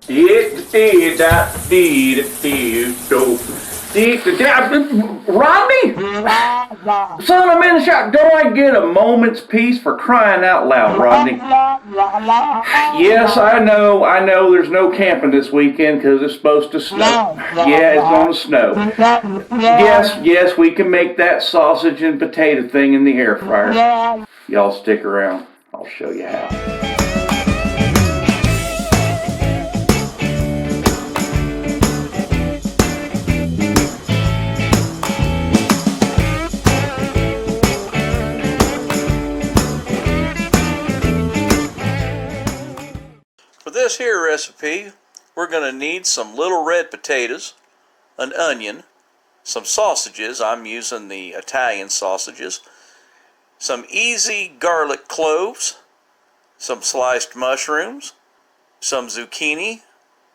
Rodney? Son, I'm in the shop. Don't I get a moment's peace for crying out loud, Rodney? Yes, I know there's no camping this weekend because it's supposed to snow. Yeah, it's going to snow. Yes, we can make that sausage and potato thing in the air fryer. Y'all stick around. I'll show you how. For this here recipe, we're going to need some little red potatoes, an onion, some sausages, I'm using the Italian sausages, some easy garlic cloves, some sliced mushrooms, some zucchini,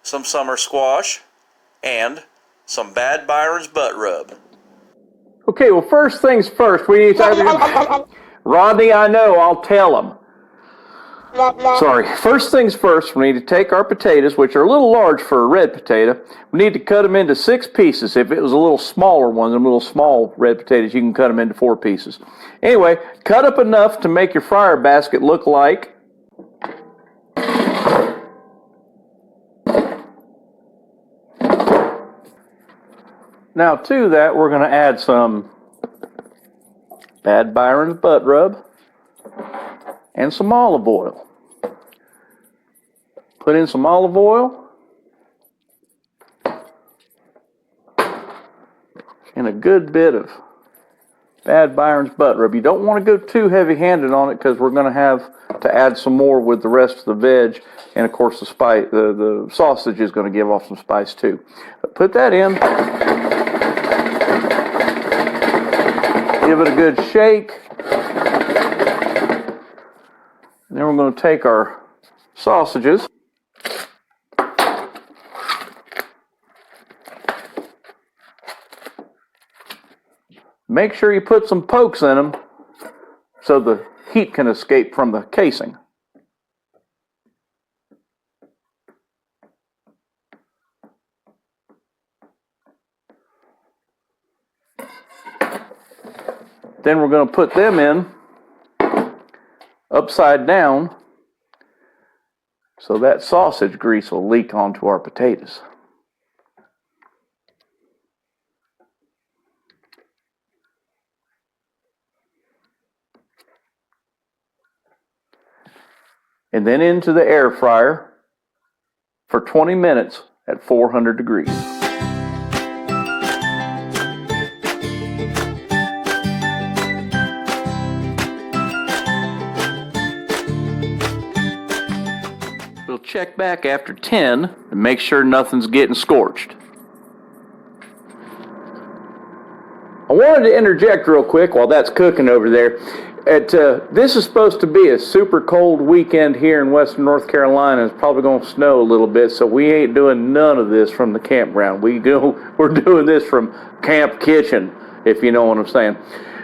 some summer squash, and some Bad Byron's butt rub. Okay, well, first things first, we need to... Rodney, I know, I'll tell him. Sorry. First things first, we need to take our potatoes, which are a little large for a red potato. We need to cut them into 6 pieces. If it was a little smaller one, them little small red potatoes, you can cut them into 4 pieces. Anyway, cut up enough to make your fryer basket look like... Now to that, we're going to add some Bad Byron's butt rub and some olive oil. Put in some olive oil and a good bit of Bad Byron's butt rub. You don't want to go too heavy-handed on it because we're going to have to add some more with the rest of the veg, and of course the sausage is going to give off some spice too. But put that in. Give it a good shake. And then we're going to take our sausages. Make sure you put some pokes in them so the heat can escape from the casing. Then we're going to put them in upside down so that sausage grease will leak onto our potatoes. And then into the air fryer for 20 minutes at 400 degrees. We'll check back after 10 and make sure nothing's getting scorched. I wanted to interject real quick while that's cooking over there. This is supposed to be a super cold weekend here in western North Carolina. It's probably going to snow a little bit, so we ain't doing none of this from the campground. We're doing this from Camp Kitchen, if you know what I'm saying.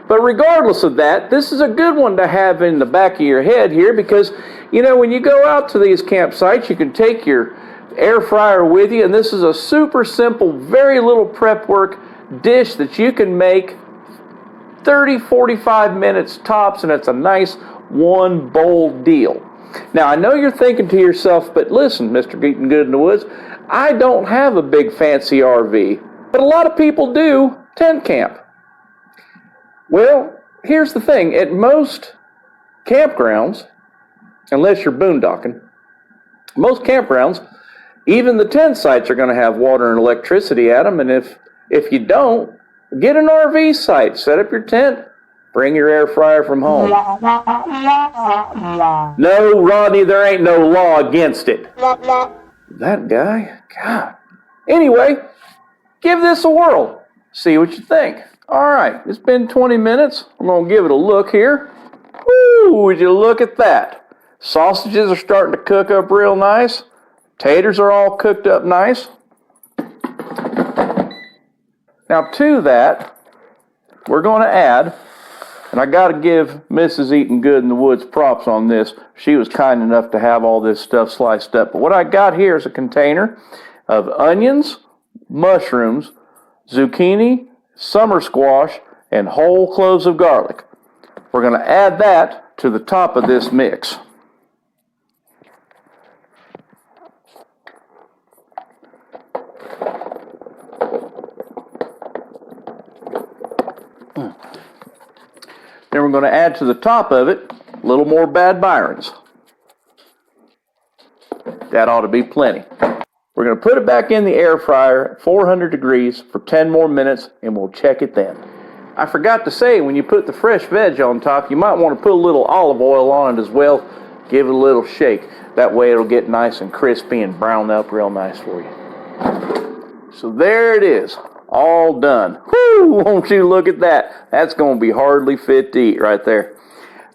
But regardless of that, this is a good one to have in the back of your head here because, you know, when you go out to these campsites, you can take your air fryer with you, and this is a super simple, very little prep work dish that you can make 30-45 minutes tops, and it's a nice one bowl deal. Now I know you're thinking to yourself, but listen, Mr. Eating Good in the Woods, I don't have a big fancy RV, but a lot of people do tent camp. Well, here's the thing, at most campgrounds, unless you're boondocking, most campgrounds, even the tent sites are going to have water and electricity at them, and if you don't, get an RV site, set up your tent, bring your air fryer from home. No, Rodney, there ain't no law against it. That guy, God. Anyway, give this a whirl. See what you think. All right, it's been 20 minutes. I'm going to give it a look here. Woo, would you look at that? Sausages are starting to cook up real nice. Taters are all cooked up nice. Now to that, we're going to add And I got to give Mrs. Eating Good in the Woods props on this. She was kind enough to have all this stuff sliced up. But what I got here is a container of onions, mushrooms, zucchini, summer squash, and whole cloves of garlic. We're going to add that to the top of this mix. Then we're going to add to the top of it a little more Bad Byrons. That ought to be plenty. We're going to put it back in the air fryer at 400 degrees for 10 more minutes, and we'll check it then. I forgot to say, when you put the fresh veg on top, you might want to put a little olive oil on it as well. Give it a little shake. That way it'll get nice and crispy and brown up real nice for you. So there it is, all done. Whoo, won't you look at that? That's going to be hardly fit to eat right there.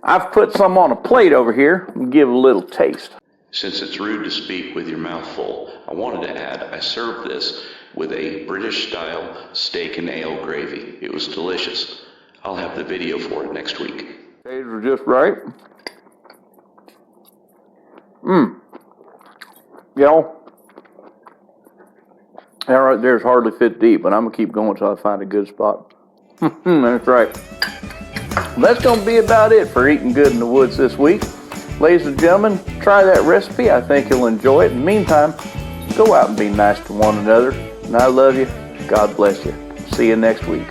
I've put some on a plate over here and give it a little taste. Since it's rude to speak with your mouth full, I wanted to add I served this with a British-style steak and ale gravy. It was delicious. I'll have the video for it next week. These are just right. You know, that right there is hardly fit to eat, but I'm going to keep going until I find a good spot. That's right. That's going to be about it for Eating Good in the Woods this week. Ladies and gentlemen, try that recipe. I think you'll enjoy it. In the meantime, go out and be nice to one another. And I love you. God bless you. See you next week.